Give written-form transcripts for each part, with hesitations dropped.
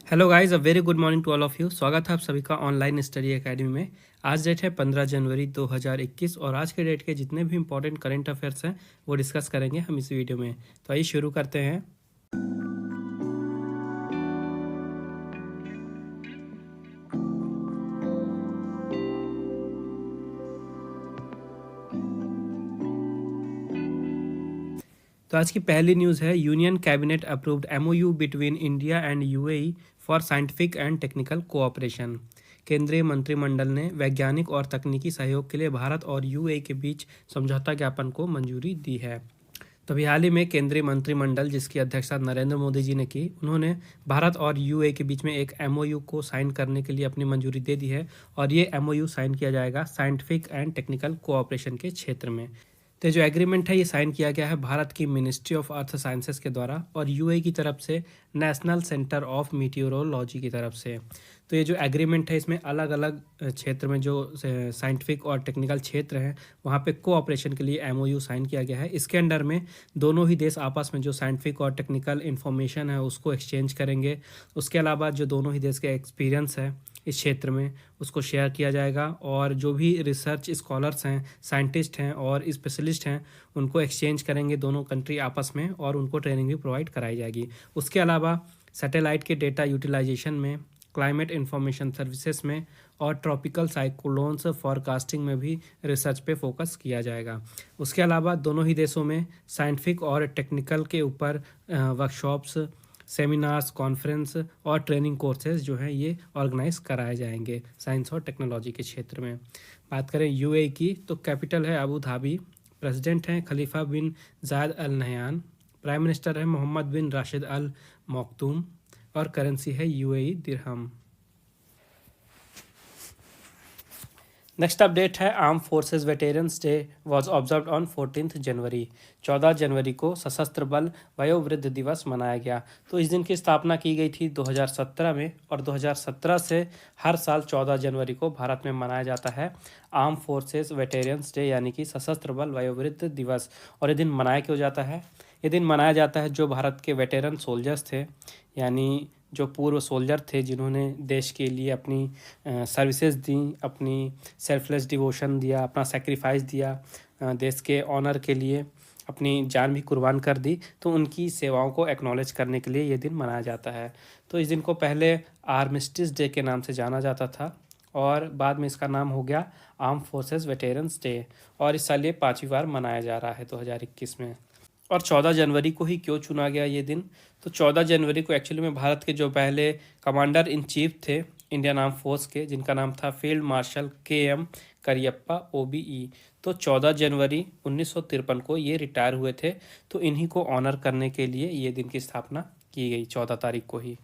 Hello guys, a very good morning to all of you. स्वागत है आप सभी का ऑनलाइन स्टडी एकेडमी में। आज डेट है 15 जनवरी 2021 और आज के डेट के जितने भी इंपॉर्टेंट करंट अफेयर्स हैं वो डिस्कस करेंगे हम इस वीडियो में। तो आइए शुरू करते हैं। तो आज की पहली न्यूज़ है, union cabinet approved MOU between India and UAE for scientific and technical cooperation. केंद्रीय मंत्रिमंडल ने वैज्ञानिक और तकनीकी सहयोग के लिए भारत और यूएई के बीच समझौता ज्ञापन को मंजूरी दी है। तभी हाल ही में केंद्रीय मंत्रिमंडल, जिसकी अध्यक्षता नरेंद्र मोदी जी ने की, उन्होंने भारत और यूएई के बीच में एक एमओयू को साइन करने के लिए अपनी मंजूरी दे दी है और ये एमओयू साइन किया जाएगा साइंटिफिक एंड टेक्निकल कोऑपरेशन के क्षेत्र में। तो जो एग्रीमेंट है ये साइन किया गया है भारत की मिनिस्ट्री ऑफ अर्थ साइंसेस के द्वारा और यूएई की तरफ से नेशनल सेंटर ऑफ मीटियोरोलॉजी की तरफ से। तो ये जो एग्रीमेंट है इसमें अलग अलग क्षेत्र में जो साइंटिफिक और टेक्निकल क्षेत्र हैं वहाँ पे कोऑपरेशन के लिए एमओयू साइन किया गया है। इसके अंडर में दोनों ही देश आपस में जो साइंटिफिक और टेक्निकल इन्फॉर्मेशन है उसको एक्सचेंज करेंगे। उसके अलावा जो दोनों ही देश के एक्सपीरियंस है इस क्षेत्र में उसको शेयर किया जाएगा और जो भी रिसर्च स्कॉलर्स हैं, साइंटिस्ट हैं और स्पेशलिस्ट हैं उनको एक्सचेंज करेंगे दोनों कंट्री आपस में और उनको ट्रेनिंग भी प्रोवाइड कराई जाएगी। उसके अलावा सैटेलाइट के डेटा यूटिलाइजेशन में, क्लाइमेट इंफॉर्मेशन सर्विसेज में और ट्रॉपिकल साइक्लोन्स फॉरकास्टिंग में भी रिसर्च पे फोकस किया जाएगा। उसके अलावा दोनों ही देशों में साइंटिफिक और टेक्निकल के ऊपर वर्कशॉप्स, सेमिनार्स, कॉन्फ्रेंस और ट्रेनिंग कोर्सेज जो हैं ये ऑर्गेनाइज कराए जाएंगे साइंस और टेक्नोलॉजी के क्षेत्र में। बात करें यूएई की तो कैपिटल है अबू धाबी, प्रेसिडेंट हैं खलीफा बिन जायद अल नहयान, प्राइम मिनिस्टर है मोहम्मद बिन राशिद अल मखदूम और करेंसी है यूएई दिरहम। नेक्स्ट अपडेट है, arm forces veterans day was observed on 14 January. 14 जनवरी को सशस्त्र बल वयोवृद्ध दिवस मनाया गया। तो इस दिन की स्थापना की गई थी 2017 में और 2017 से हर साल 14 जनवरी को भारत में मनाया जाता है आर्म फोर्सेस वेटेरन्स डे, यानी कि सशस्त्र बल वयोवृद्ध दिवस। और ये दिन मनाया क्यों जाता है? ये दिन मनाया जाता है जो भारत के वेटेरन सोल्जर्स थे, यानी जो पूर्व सोल्जर थे जिन्होंने देश के लिए अपनी सर्विसेज दी, अपनी सेल्फलेस डिवोशन दिया, अपना सेक्रीफाइस दिया, देश के ऑनर के लिए अपनी जान भी कुर्बान कर दी, तो उनकी सेवाओं को एक्नॉलेज करने के लिए ये दिन मनाया जाता है। तो इस दिन को पहले आर्मिस्टिस डे के नाम से जाना जाता था और बाद में इसका नाम हो गया आर्म फोर्सेस वेटेरन्स डे और इस साल ये 5वीं बार मनाया जा रहा है 2021 में। और 14 जनवरी को ही क्यों चुना गया ये दिन? तो 14 जनवरी को एक्चुअली में भारत के जो पहले कमांडर इन चीफ थे इंडियन आर्म फोर्स के, जिनका नाम था field marshal KM. Cariappa OBE, तो 14 जनवरी 1953 को ये रिटायर हुए थे। तो इन्हीं को ऑनर करने के लिए ये दिन की स्थापना की गई 14 तारीख को ही।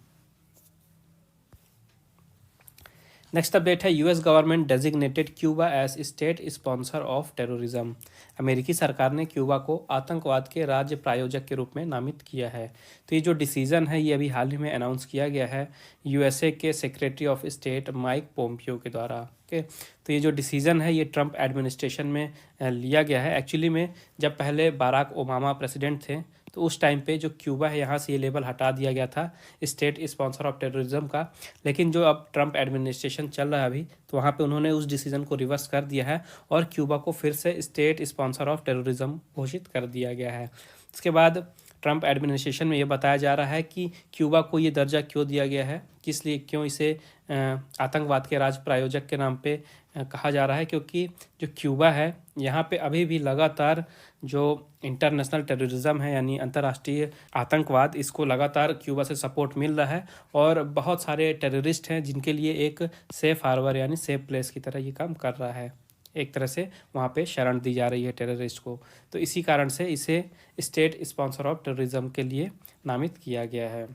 नेक्स्ट अपडेट है, US government designated Cuba as state sponsor of terrorism. अमेरिकी सरकार ने क्यूबा को आतंकवाद के राज्य प्रायोजक के रूप में नामित किया है। तो ये जो डिसीजन है ये अभी हाल ही में अनाउंस किया गया है यूएसए के secretary of state Mike Pompeo के द्वारा। ओके, तो ये जो डिसीजन है ये ट्रंप एडमिनिस्ट्रेशन में लिया गया है। एक्चुअली में जब पहले बाराक ओबामा प्रेसिडेंट थे तो उस टाइम पे जो क्यूबा है यहाँ से ये लेबल हटा दिया गया था स्टेट स्पॉन्सर ऑफ टेररिज्म का, लेकिन जो अब ट्रंप एडमिनिस्ट्रेशन चल रहा है अभी, तो वहाँ पे उन्होंने उस डिसीजन को रिवर्स कर दिया है और क्यूबा को फिर से स्टेट स्पॉन्सर ऑफ टेररिज्म घोषित कर दिया गया है। इसके बाद ट्रंप एडमिनिस्ट्रेशन में ये बताया जा रहा है कि क्यूबा को ये दर्जा क्यों दिया गया है, किस लिए, क्यों इसे आतंकवाद के राज्य प्रायोजक के नाम पे कहा जा रहा है, क्योंकि जो क्यूबा है यहाँ पे अभी भी लगातार जो इंटरनेशनल टेररिज्म है यानी अंतर्राष्ट्रीय आतंकवाद, इसको लगातार क्यूबा से सपोर्ट मिल रहा है और बहुत सारे टेररिस्ट हैं जिनके लिए एक सेफ हार्बर यानी सेफ प्लेस की तरह ये काम कर रहा है। एक तरह से वहाँ पे शरण दी जा रही है टेररिस्ट को, तो इसी कारण से इसे स्टेट स्पॉन्सर ऑफ टेररिज्म के लिए नामित किया गया है।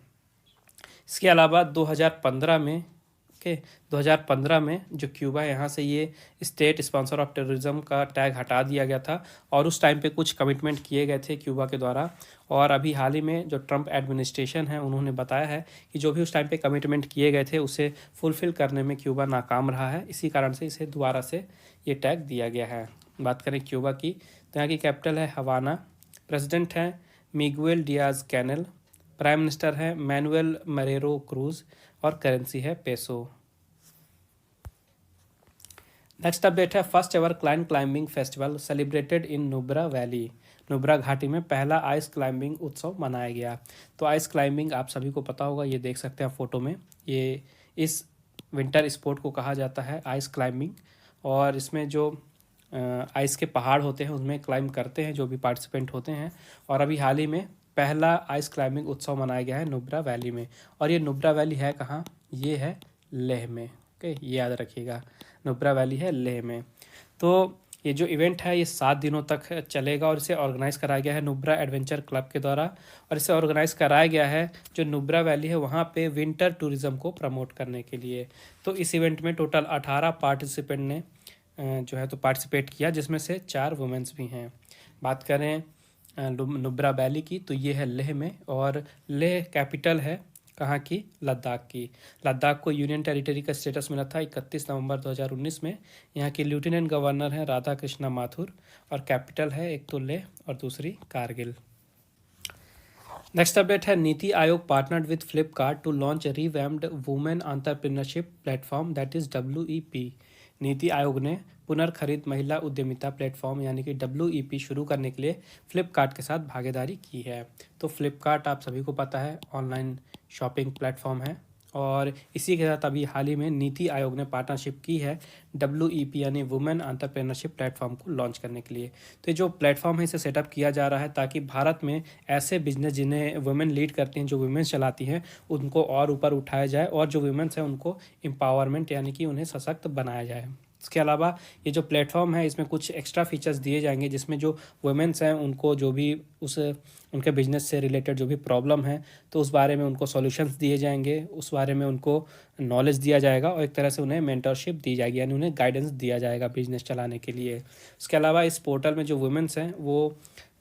इसके अलावा 2015 में जो क्यूबा है यहाँ से ये स्टेट स्पॉन्सर ऑफ टेररिज्म का टैग हटा दिया गया था और उस टाइम पे कुछ कमिटमेंट किए गए थे क्यूबा के द्वारा और अभी हाल ही में जो ट्रंप एडमिनिस्ट्रेशन है उन्होंने बताया है कि जो भी उस टाइम पे कमिटमेंट किए गए थे उसे फुलफ़िल करने में क्यूबा नाकाम रहा है। इसी कारण से इसे दोबारा से ये टैग दिया गया है। बात करें क्यूबा की तो यहाँ की कैपिटल है हवाना, प्रेसिडेंट हैं Miguel Diaz Canel, prime minister हैं मैनुएल मरेरो क्रूज और करेंसी है पेसो। नेक्स्ट अपडेट है first ever climbing festival celebrated in Nubra valley. Nubra घाटी में पहला आइस क्लाइंबिंग उत्सव मनाया गया। तो आइस क्लाइंबिंग आप सभी को पता होगा, ये देख सकते हैं फोटो में, ये इस विंटर स्पोर्ट को कहा जाता है आइस क्लाइंबिंग। और इसमें जो आइस के पहाड़ होते हैं उनमें क्लाइंब करते हैं जो भी पार्टिसिपेंट होते हैं। और अभी हाल ही में पहला आइस क्लाइंबिंग उत्सव मनाया गया है नुब्रा वैली में। और ये नुब्रा वैली है कहाँ? ये है लेह में। ओके, ये याद रखिएगा, नुब्रा वैली है लेह में। तो ये जो इवेंट है ये 7 दिनों तक चलेगा और इसे ऑर्गेनाइज कराया गया है नुब्रा एडवेंचर क्लब के द्वारा। और इसे ऑर्गेनाइज कराया गया है जो नुब्रा वैली है वहाँ पे विंटर टूरिज्म को प्रमोट करने के लिए। तो इस इवेंट में टोटल 18 पार्टिसिपेंट ने जो है तो पार्टिसिपेट किया, जिसमें से 4 वुमेंस भी हैं। बात करें नुब्रा वैली की तो ये है लेह में, और लेह कैपिटल है कहाँ की? लद्दाख की। लद्दाख को यूनियन टेरिटरी का स्टेटस मिला था 31 नवंबर 2019 में। यहाँ के लेफ्टिनेंट गवर्नर हैं राधा कृष्णा माथुर, और कैपिटल है एक तो लेह और दूसरी कारगिल। नेक्स्ट अपडेट है Niti Aayog partnered with Flipkart to launch revamped women entrepreneurship platform that is WEP। Niti आयोग ने पुनर्खरीद महिला उद्यमिता प्लेटफॉर्म यानी कि WEP शुरू करने के लिए फ्लिपकार्ट के साथ भागीदारी की है। तो फ्लिपकार्ट आप सभी को पता है ऑनलाइन शॉपिंग प्लेटफॉर्म है, और इसी के साथ अभी हाल ही में नीति आयोग ने पार्टनरशिप की है WEP यानी वुमेन एंटरप्रेन्योरशिप प्लेटफॉर्म को लॉन्च करने के लिए। तो ये जो प्लेटफॉर्म है इसे सेटअप किया जा रहा है ताकि भारत में ऐसे बिजनेस जिन्हें वुमेन लीड करती हैं, जो वुमेन्स चलाती हैं, उनको और ऊपर उठाया जाए और जो वुमेन्स हैं उनको एम्पावरमेंट यानी कि उन्हें सशक्त बनाया जाए। इसके अलावा ये जो प्लेटफॉर्म है इसमें कुछ एक्स्ट्रा फीचर्स दिए जाएंगे जिसमें जो वुमेन्स हैं उनको जो भी उनके बिजनेस से रिलेटेड जो भी प्रॉब्लम है तो उस बारे में उनको सॉल्यूशंस दिए जाएंगे, उस बारे में उनको नॉलेज दिया जाएगा और एक तरह से उन्हें मेंटरशिप दी जाएगी, यानी उन्हें गाइडेंस दिया जाएगा बिजनेस चलाने के लिए। इसके अलावा इस पोर्टल में जो वुमेन्स हैं वो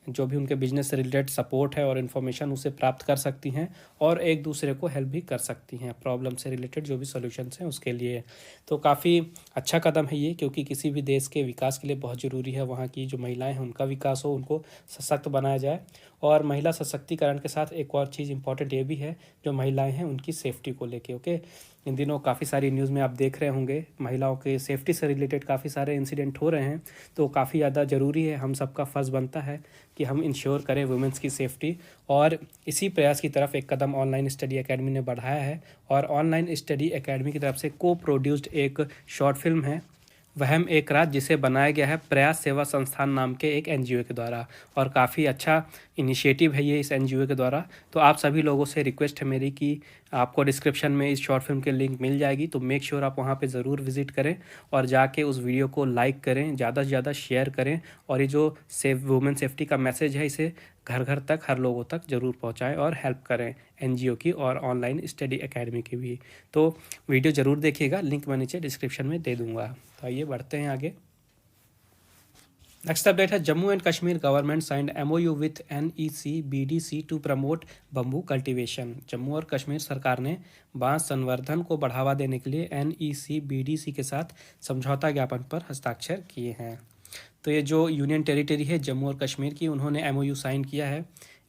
जो भी उनके बिजनेस से रिलेटेड सपोर्ट है और इन्फॉर्मेशन उसे प्राप्त कर सकती हैं और एक दूसरे को हेल्प भी कर सकती हैं प्रॉब्लम से रिलेटेड जो भी सॉल्यूशंस हैं उसके लिए। तो काफ़ी अच्छा कदम है ये, क्योंकि किसी भी देश के विकास के लिए बहुत ज़रूरी है वहाँ की जो महिलाएं हैं उनका विकास हो, उनको सशक्त बनाया जाए। और महिला सशक्तिकरण के साथ एक और चीज़ इंपॉर्टेंट ये भी है, जो महिलाएं हैं उनकी सेफ्टी को लेके। ओके, इन दिनों काफ़ी सारी न्यूज़ में आप देख रहे होंगे महिलाओं के सेफ्टी से रिलेटेड काफ़ी सारे इंसिडेंट हो रहे हैं, तो काफ़ी ज़्यादा ज़रूरी है, हम सबका फ़र्ज़ बनता है कि हम इंश्योर करें वुमेंस की सेफ्टी। और इसी प्रयास की तरफ एक कदम ऑनलाइन स्टडी एकेडमी ने बढ़ाया है, और ऑनलाइन स्टडी एकेडमी की तरफ से को प्रोड्यूस्ड एक शॉर्ट फिल्म है वहम एक रात, जिसे बनाया गया है प्रयास सेवा संस्थान नाम के एक NGO के द्वारा। और काफ़ी अच्छा इनिशिएटिव है ये इस NGO के द्वारा। तो आप सभी लोगों से रिक्वेस्ट है मेरी कि आपको डिस्क्रिप्शन में इस शॉर्ट फिल्म के लिंक मिल जाएगी, तो मेक श्योर आप वहाँ पे ज़रूर विजिट करें और जाके उस वीडियो को लाइक करें, ज़्यादा से ज़्यादा शेयर करें, और ये जो वुमेन सेफ्टी का मैसेज है इसे घर घर तक हर लोगों तक ज़रूर पहुँचाएँ और हेल्प करें NGO की और ऑनलाइन स्टडी एकेडमी की भी। तो वीडियो ज़रूर देखिएगा, लिंक मैं नीचे डिस्क्रिप्शन में दे दूँगा। तो आइए बढ़ते हैं आगे। नेक्स्ट अपडेट है Jammu and Kashmir government signed MOU with NEC BDC to promote bamboo cultivation. Jammu और कश्मीर सरकार ने बांस संवर्धन को बढ़ावा देने के लिए NEC BDC के साथ समझौता ज्ञापन पर हस्ताक्षर किए हैं। तो ये जो यूनियन टेरिटरी है जम्मू और कश्मीर की, उन्होंने MOU साइन किया है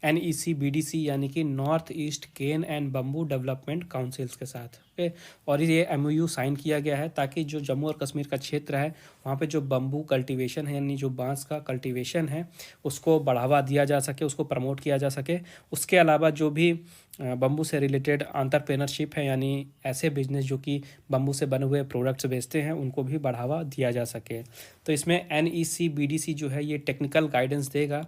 NEC BDC यानी कि north east cane and bamboo development councils के साथ। ओके, और ये MOU साइन किया गया है ताकि जो जम्मू और कश्मीर का क्षेत्र है वहाँ पे जो बम्बू कल्टीवेशन है यानी जो बांस का कल्टीवेशन है उसको बढ़ावा दिया जा सके, उसको प्रमोट किया जा सके। उसके अलावा जो भी बम्बू से रिलेटेड एंटरप्रेन्योरशिप है यानी ऐसे बिजनेस जो कि बम्बू से बने हुए प्रोडक्ट्स बेचते हैं उनको भी बढ़ावा दिया जा सके। तो इसमें NEC BDC जो है ये टेक्निकल गाइडेंस देगा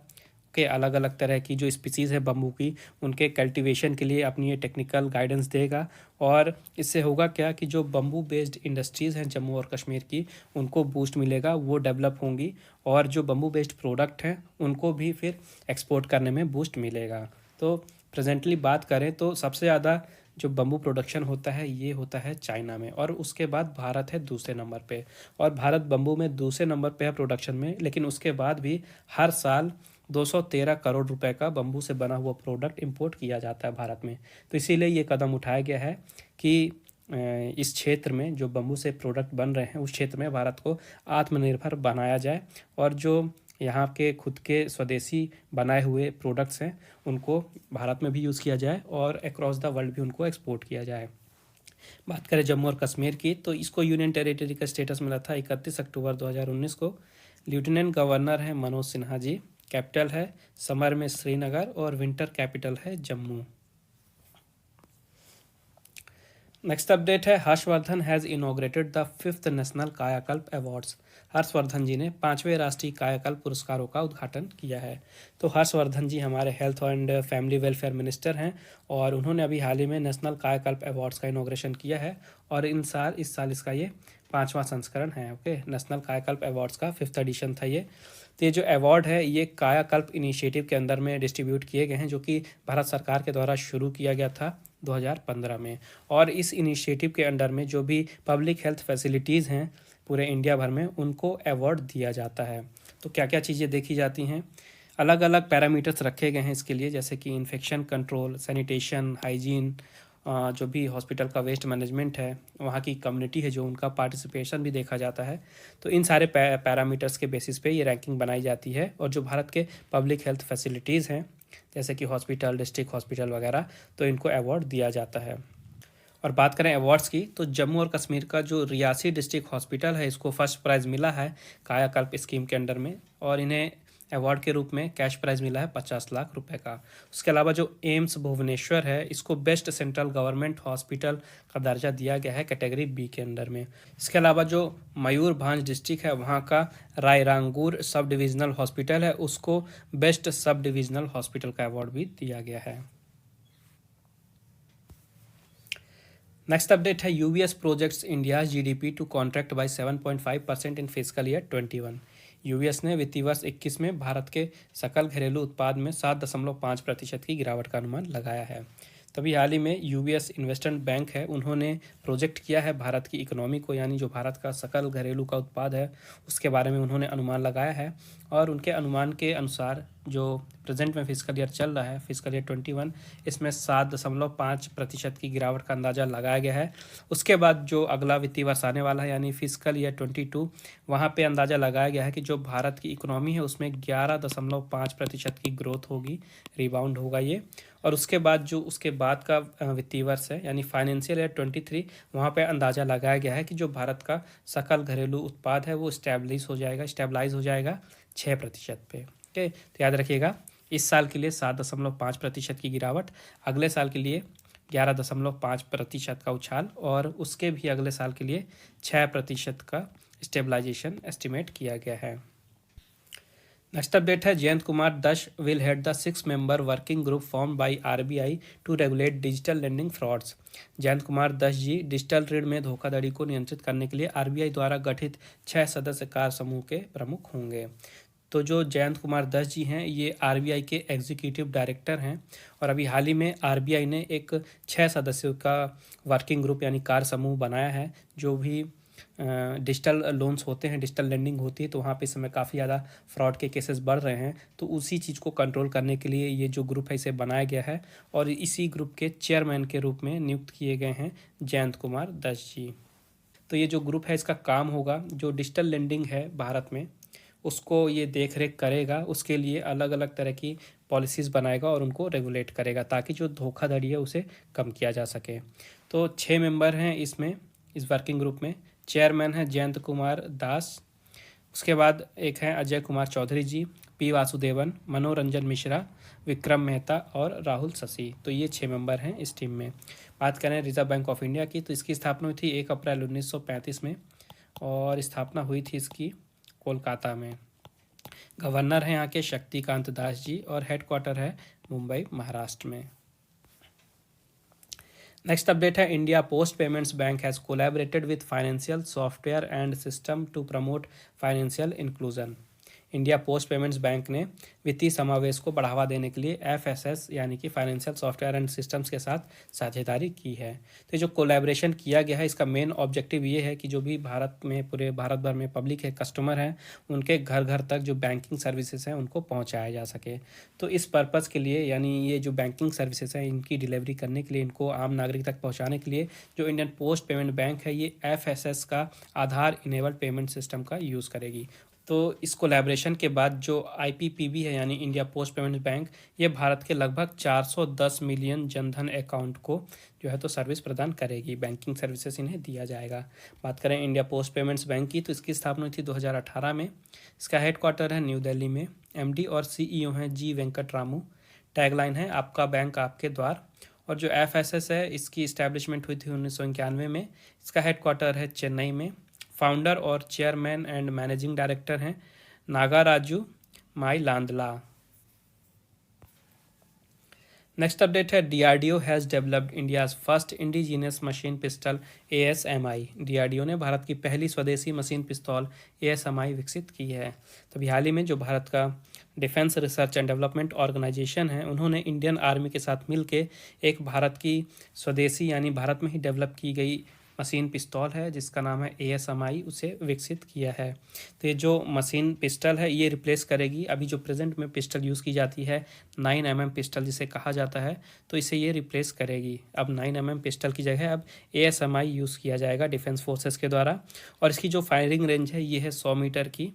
के अलग अलग तरह की जो स्पीसीज़ है बम्बू की उनके कल्टीवेशन के लिए अपनी ये टेक्निकल गाइडेंस देगा। और इससे होगा क्या कि जो बम्बू बेस्ड इंडस्ट्रीज़ हैं जम्मू और कश्मीर की उनको बूस्ट मिलेगा, वो डेवलप होंगी, और जो बम्बू बेस्ड प्रोडक्ट हैं उनको भी फिर एक्सपोर्ट करने में बूस्ट मिलेगा। तो प्रेजेंटली बात करें तो सबसे ज़्यादा जो बम्बू प्रोडक्शन होता है ये होता है चाइना में, और उसके बाद भारत है दूसरे नंबर पे। और भारत बम्बू में दूसरे नंबर पे है प्रोडक्शन में, लेकिन उसके बाद भी हर साल 213 करोड़ रुपए का बम्बू से बना हुआ प्रोडक्ट इंपोर्ट किया जाता है भारत में। तो इसीलिए ये कदम उठाया गया है कि इस क्षेत्र में जो बम्बू से प्रोडक्ट बन रहे हैं उस क्षेत्र में भारत को आत्मनिर्भर बनाया जाए, और जो यहाँ के खुद के स्वदेशी बनाए हुए प्रोडक्ट्स हैं उनको भारत में भी यूज़ किया जाए और अक्रॉस द वर्ल्ड भी उनको एक्सपोर्ट किया जाए। बात करें जम्मू और कश्मीर की, तो इसको यूनियन टेरिटरी का स्टेटस मिला था 31 अक्टूबर 2019 को। लेफ्टिनेंट गवर्नर हैं मनोज सिन्हा जी। कैपिटल है समर में श्रीनगर और विंटर कैपिटल है जम्मू। नेक्स्ट अपडेट है Harshvardhan has inaugurated the 5th national कायाकल्प अवार्ड्स। हर्षवर्धन जी ने 5वें राष्ट्रीय कायाकल्प पुरस्कारों का उद्घाटन किया है। तो हर्षवर्धन जी हमारे health and family welfare minister हैं और उन्होंने अभी हाल ही में नेशनल कायाकल्प अवार्ड्स का इनॉग्रेशन किया है और इस साल इसका ये 5वां संस्करण है। ओके, नेशनल कायाकल्प अवार्ड्स का 5th एडिशन था ये। तो ये जो अवार्ड है ये कायाकल्प इनिशिएटिव के अंदर में डिस्ट्रीब्यूट किए गए हैं जो कि भारत सरकार के द्वारा शुरू किया गया था 2015 में। और इस इनिशिएटिव के अंडर में जो भी पब्लिक हेल्थ फैसिलिटीज़ हैं पूरे इंडिया भर में उनको अवार्ड दिया जाता है। तो क्या क्या चीज़ें देखी जाती हैं, अलग अलग पैरामीटर्स रखे गए हैं इसके लिए, जैसे कि इन्फेक्शन कंट्रोल, सैनिटेशन, हाइजीन, जो भी हॉस्पिटल का वेस्ट मैनेजमेंट है, वहाँ की कम्युनिटी है जो उनका पार्टिसिपेशन भी देखा जाता है। तो इन सारे पैरामीटर्स के बेसिस पे ये रैंकिंग बनाई जाती है और जो भारत के पब्लिक हेल्थ फैसिलिटीज़ हैं जैसे कि हॉस्पिटल, डिस्ट्रिक्ट हॉस्पिटल वगैरह, तो इनको अवार्ड दिया जाता है। और बात करें अवार्ड्स की, तो जम्मू और कश्मीर का जो रियासी डिस्ट्रिक्ट हॉस्पिटल है इसको फर्स्ट प्राइज़ मिला है कायाकल्प स्कीम के अंडर में और इन्हें अवार्ड के रूप में कैश प्राइज़ मिला है 50 लाख रुपए का। उसके अलावा जो एम्स भुवनेश्वर है इसको बेस्ट सेंट्रल गवर्नमेंट हॉस्पिटल का दर्जा दिया गया है कैटेगरी बी के अंडर में। इसके अलावा जो मयूरभंज डिस्ट्रिक्ट है वहाँ का रायरंगूर सब डिविजनल हॉस्पिटल है उसको बेस्ट सब डिविजनल हॉस्पिटल का अवार्ड भी दिया गया है। नेक्स्ट अपडेट है UBS projects India GDP to contract by 7.5% in fiscal year 21। यूबीएस ने वित्तीय वर्ष 21 में भारत के सकल घरेलू उत्पाद में 7.5% की गिरावट का अनुमान लगाया है। तभी हाल ही में यूबीएस इन्वेस्टमेंट बैंक है उन्होंने प्रोजेक्ट किया है भारत की इकोनॉमी को, यानी जो भारत का सकल घरेलू का उत्पाद है उसके बारे में उन्होंने अनुमान लगाया है और उनके अनुमान के अनुसार जो प्रेजेंट में फिजिकल ईयर चल रहा है फिजिकल ईयर 21, इसमें 7.5% की गिरावट का अंदाज़ा लगाया गया है। उसके बाद जो अगला वित्तीय वर्ष आने वाला है यानी फिजिकल ईयर 22, वहाँ पे अंदाज़ा लगाया गया है कि जो भारत की इकोनॉमी है उसमें 11.5% की ग्रोथ होगी, रिबाउंड होगा ये। और उसके बाद जो उसके बाद का वित्तीय वर्ष है यानी फाइनेंशियल ईयर 23, वहाँ पे अंदाज़ा लगाया गया है कि जो भारत का सकल घरेलू उत्पाद है वो स्टेबलाइज हो जाएगा 6% पे। ओके, तो याद रखिएगा इस साल के लिए 7.5% की गिरावट, अगले साल के लिए 11.5% का उछाल और उसके भी अगले साल के लिए 6% का स्टेबलाइजेशन एस्टिमेट किया गया है। नेक्स्ट अपडेट है Jayant Kumar Dash will head the 6-member working group form by RBI to regulate digital lending frauds. Jayant Kumar Dash ji digital ऋण में धोखाधड़ी को नियंत्रित करने के लिए आरबीआई द्वारा गठित 6 सदस्य कार्य समूह के प्रमुख होंगे। तो जो जयंत कुमार दस जी हैं ये आरबीआई के एग्जीक्यूटिव डायरेक्टर हैं और अभी हाल ही में आरबीआई ने एक 6 सदस्यों का वर्किंग ग्रुप यानी कार्य समूह बनाया है। जो भी डिजिटल लोन्स होते हैं, डिजिटल लेंडिंग होती है, तो वहाँ पे इस समय काफ़ी ज़्यादा फ्रॉड के केसेस बढ़ रहे हैं, तो उसी चीज़ को कंट्रोल करने के लिए ये जो ग्रुप है इसे बनाया गया है और इसी ग्रुप के चेयरमैन के रूप में नियुक्त किए गए हैं जयंत कुमार दस जी। तो ये जो ग्रुप है इसका काम होगा जो डिजिटल लेंडिंग है भारत में उसको ये देख रेख करेगा, उसके लिए अलग अलग तरह की पॉलिसीज़ बनाएगा और उनको रेगुलेट करेगा ताकि जो धोखाधड़ी है उसे कम किया जा सके। तो 6 मेंबर हैं इसमें, इस वर्किंग ग्रुप में। चेयरमैन है जयंत कुमार दास, उसके बाद एक है अजय कुमार चौधरी जी, पी वासुदेवन, मनोरंजन मिश्रा, विक्रम मेहता और राहुल शशि। तो ये 6 मेंबर हैं इस टीम में। बात करें रिजर्व बैंक ऑफ इंडिया की, तो इसकी स्थापना हुई थी 1 अप्रैल 1935 में और स्थापना हुई थी इसकी कोलकाता में। गवर्नर हैं यहाँ के शक्तिकांत दास जी और हेडक्वार्टर है मुंबई महाराष्ट्र में। नेक्स्ट अपडेट है India post payments bank has collaborated with financial software and system to promote financial inclusion. India post payments bank ने वित्तीय समावेश को बढ़ावा देने के लिए एफएसएस यानी कि फाइनेंशियल सॉफ्टवेयर एंड सिस्टम्स के साथ साझेदारी की है। तो जो कोलैबोरेशन किया गया है इसका मेन ऑब्जेक्टिव ये है कि जो भी भारत में पूरे भारत भर में पब्लिक है, कस्टमर हैं, उनके घर घर तक जो बैंकिंग सर्विसेज हैं उनको पहुँचाया जा सके। तो इस पर्पज़ के लिए यानी ये जो बैंकिंग सर्विसेज हैं इनकी डिलीवरी करने के लिए, इनको आम नागरिक तक पहुँचाने के लिए जो इंडियन पोस्ट पेमेंट बैंक है ये एफएसएस का आधार इनेबल्ड पेमेंट सिस्टम का यूज़ करेगी। तो इस कोलैबोरेशन के बाद जो आईपीपीबी है यानी इंडिया पोस्ट पेमेंट्स बैंक, ये भारत के लगभग 410 मिलियन जनधन अकाउंट को जो है तो सर्विस प्रदान करेगी, बैंकिंग सर्विसेज इन्हें दिया जाएगा। बात करें इंडिया पोस्ट पेमेंट्स बैंक की, तो इसकी स्थापना हुई थी 2018 में। इसका हेडक्वार्टर है न्यू दिल्ली में। एमडी और सीईओ हैं जी वेंकट रामू। टैगलाइन है आपका बैंक आपके द्वार। और जो एफएसएस है, इसकी इस्टेब्लिशमेंट हुई थी 1991 में। इसका हेडक्वार्टर है चेन्नई में। फाउंडर और चेयरमैन एंड मैनेजिंग डायरेक्टर हैं नागाराजू माइलांदला। नेक्स्ट अपडेट है DRDO has developed India's first indigenous machine pistol ASMI. DRDO ने भारत की पहली स्वदेशी मशीन पिस्तौल एएसएमआई विकसित की है। तो अभी हाल ही में जो भारत का defence research and development organisation है, उन्होंने इंडियन आर्मी के साथ मिलकर एक भारत की स्वदेशी यानी भारत में ही डेवलप की गई मशीन पिस्तौल है जिसका नाम है एएसएमआई, उसे विकसित किया है। तो ये जो मशीन पिस्टल है ये रिप्लेस करेगी अभी जो प्रेजेंट में पिस्टल यूज़ की जाती है 9mm पिस्टल जिसे कहा जाता है, तो इसे ये रिप्लेस करेगी। अब 9mm पिस्टल की जगह अब एएसएमआई यूज़ किया जाएगा डिफेंस फोर्सेस के द्वारा। और इसकी जो फायरिंग रेंज है ये है 100 मीटर की।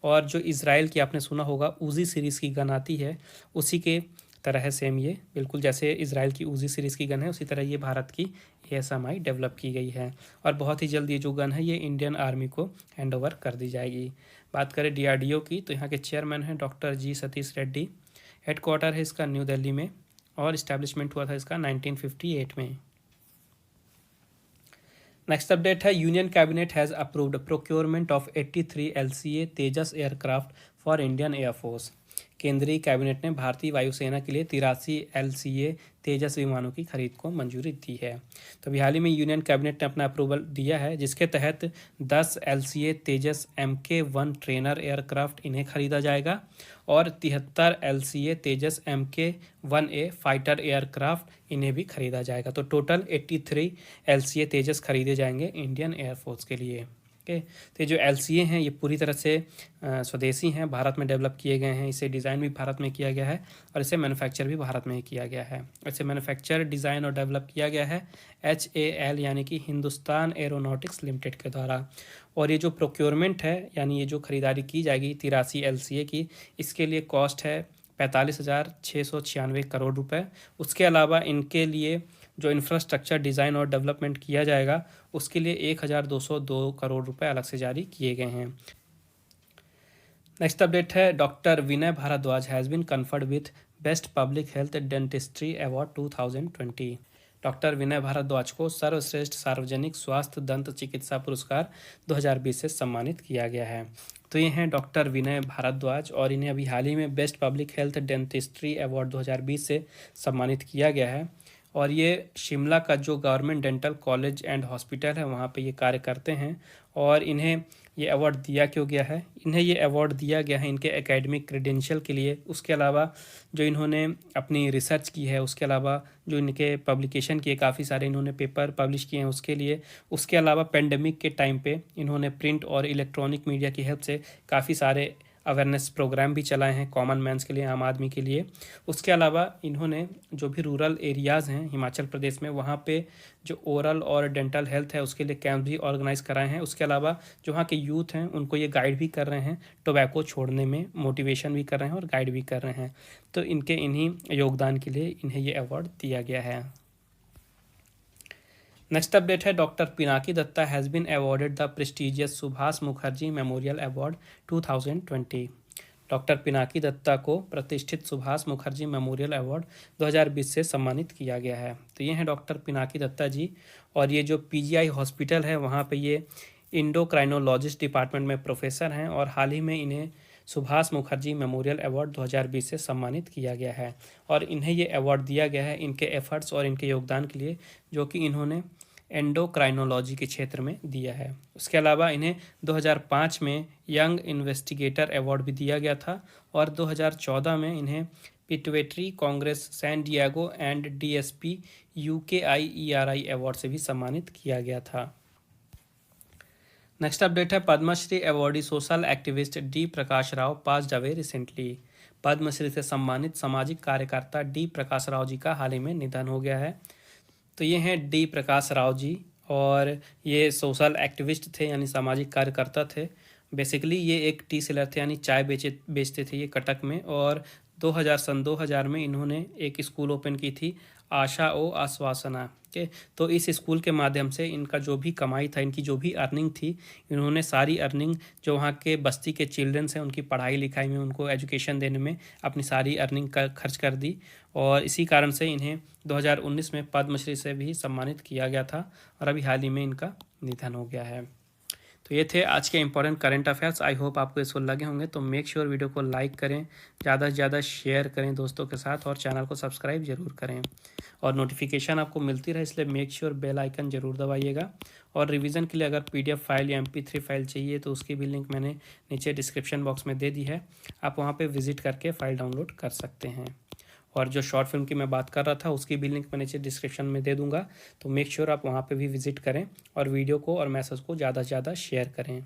और जो इजराइल की आपने सुना होगा उजी सीरीज़ की गन आती है, उसी के तरह है सेम, ये बिल्कुल जैसे इजराइल की उजी सीरीज़ की गन है उसी तरह ये भारत की एएसएमआई डेवलप की गई है। और बहुत ही जल्द ये जो गन है ये इंडियन आर्मी को हैंड ओवर कर दी जाएगी। बात करें डीआरडीओ की, तो यहाँ के चेयरमैन हैं डॉक्टर जी सतीश रेड्डी। हेडक्वार्टर है इसका न्यू दिल्ली में और इस्टेब्लिशमेंट हुआ था इसका 1958 में। नेक्स्ट अपडेट है union cabinet has approved procurement of 83 LCA Tejas aircraft for Indian air force. केंद्रीय कैबिनेट ने भारतीय वायुसेना के लिए 83 एलसीए तेजस विमानों की खरीद को मंजूरी दी है। तो अभी हाल ही में यूनियन कैबिनेट ने अपना अप्रूवल दिया है जिसके तहत 10 एलसीए तेजस MK1 ट्रेनर एयरक्राफ्ट इन्हें खरीदा जाएगा और 73 एलसीए तेजस MK1A फाइटर एयरक्राफ्ट इन्हें भी खरीदा जाएगा। तो टोटल 83 एलसीए तेजस खरीदे जाएंगे इंडियन एयरफोर्स के लिए। ओके, तो ये जो एलसीए हैं ये पूरी तरह से स्वदेशी हैं, भारत में डेवलप किए गए हैं। इसे डिज़ाइन भी भारत में किया गया है और इसे मैन्युफैक्चर भी भारत में ही किया गया है। इसे मैन्युफैक्चर, डिज़ाइन और डेवलप किया गया है HAL यानी कि हिंदुस्तान एरोनॉटिक्स लिमिटेड के द्वारा। और ये जो प्रोक्योरमेंट है यानी ये जो खरीदारी की जाएगी 83 एलसीए की, इसके लिए कॉस्ट है 45,696 करोड़ रुपए। उसके अलावा इनके लिए जो इंफ्रास्ट्रक्चर डिज़ाइन और डेवलपमेंट किया जाएगा उसके लिए 1,202 करोड़ रुपए अलग से जारी किए गए हैं। नेक्स्ट अपडेट है doctor Vinay Bharadwaj has been conferred with best public health dentistry award 2020। Doctor Vinay Bharadwaj को सर्वश्रेष्ठ सार्वजनिक स्वास्थ्य दंत चिकित्सा पुरस्कार 2020 से सम्मानित किया गया है। तो ये हैं डॉक्टर विनय भारद्वाज और इन्हें अभी हाल ही में best public health dentistry award 2020 से सम्मानित किया गया है। और ये शिमला का जो government dental college and hospital है वहाँ पे ये कार्य करते हैं। और इन्हें ये अवार्ड दिया क्यों गया है? इन्हें ये अवार्ड दिया गया है इनके एकेडमिक क्रेडेंशियल के लिए, उसके अलावा जो इन्होंने अपनी रिसर्च की है, उसके अलावा जो इनके पब्लिकेशन किए, काफ़ी सारे इन्होंने पेपर पब्लिश किए हैं उसके लिए, उसके अलावा पेंडेमिक के टाइम पे इन्होंने प्रिंट और इलेक्ट्रॉनिक मीडिया की हेल्प से काफ़ी सारे अवेयरनेस प्रोग्राम भी चलाए हैं कॉमन मैंस के लिए, आम आदमी के लिए। उसके अलावा इन्होंने जो भी रूरल एरियाज़ हैं हिमाचल प्रदेश में वहाँ पे जो ओरल और डेंटल हेल्थ है उसके लिए कैंप भी ऑर्गेनाइज कराए हैं। उसके अलावा जो वहाँ के यूथ हैं उनको ये गाइड भी कर रहे हैं, टोबैको छोड़ने में मोटिवेशन भी कर रहे हैं और गाइड भी कर रहे हैं। तो इनके इन्हीं योगदान के लिए इन्हें ये अवार्ड दिया गया है। नेक्स्ट अपडेट है doctor Pinaki Datta has been awarded the prestigious Subhash Mukherjee memorial award 2020। Doctor Pinaki Datta को प्रतिष्ठित सुभाष मुखर्जी मेमोरियल अवार्ड 2020 से सम्मानित किया गया है। तो ये हैं डॉक्टर पिनाकी दत्ता जी और ये जो PGI हॉस्पिटल है वहाँ पे ये इंडोक्राइनोलॉजिस्ट डिपार्टमेंट में प्रोफेसर हैं और हाल ही में इन्हें सुभाष मुखर्जी मेमोरियल अवार्ड 2020 से सम्मानित किया गया है। और इन्हें ये अवार्ड दिया गया है इनके एफर्ट्स और इनके योगदान के लिए जो कि इन्होंने एंडोक्राइनोलॉजी के क्षेत्र में दिया है। उसके अलावा इन्हें 2005 में यंग इन्वेस्टिगेटर अवार्ड भी दिया गया था और 2014 में इन्हें pituitary congress San Diego and DSP UKIERI award से भी सम्मानित किया गया था। नेक्स्ट अपडेट है Padmashri awardee social activist D Prakash Rao passed away recently. Padmashri से सम्मानित सामाजिक कार्यकर्ता डी प्रकाश राव जी का हाल ही में निधन हो गया है। तो ये हैं डी प्रकाश राव जी और ये सोशल एक्टिविस्ट थे यानी सामाजिक कार्यकर्ता थे बेसिकली ये एक टी सेलर थे, यानी चाय बेचते थे ये कटक में। और 2000 में इन्होंने एक स्कूल ओपन की थी, आशा ओ आश्वासना के। तो इस स्कूल के माध्यम से इनका जो भी कमाई था, इनकी जो भी अर्निंग थी, इन्होंने सारी अर्निंग जो वहाँ के बस्ती के चिल्ड्रंस हैं उनकी पढ़ाई लिखाई में, उनको एजुकेशन देने में अपनी सारी अर्निंग का खर्च कर दी। और इसी कारण से इन्हें 2019 में पद्मश्री से भी सम्मानित किया गया था, और अभी हाल ही में इनका निधन हो गया है। तो ये थे आज के important current affairs. I hope आपको इसको लगे होंगे। तो मेक श्योर वीडियो को लाइक करें, ज़्यादा से ज़्यादा शेयर करें दोस्तों के साथ, और चैनल को सब्सक्राइब जरूर करें। और नोटिफिकेशन आपको मिलती रहे इसलिए मेक श्योर बेल आइकन जरूर दबाइएगा। और रिवीजन के लिए अगर PDF फाइल या MP3 फाइल चाहिए तो उसकी भी लिंक मैंने नीचे डिस्क्रिप्शन बॉक्स में दे दी है, आप वहाँ पर विजिट करके फ़ाइल डाउनलोड कर सकते हैं। और जो शॉर्ट फिल्म की मैं बात कर रहा था उसकी भी लिंक मैं नीचे डिस्क्रिप्शन में दे दूंगा, तो मेक श्योर आप वहाँ पे भी विजिट करें और वीडियो को और मैसेज को ज़्यादा से ज़्यादा शेयर करें।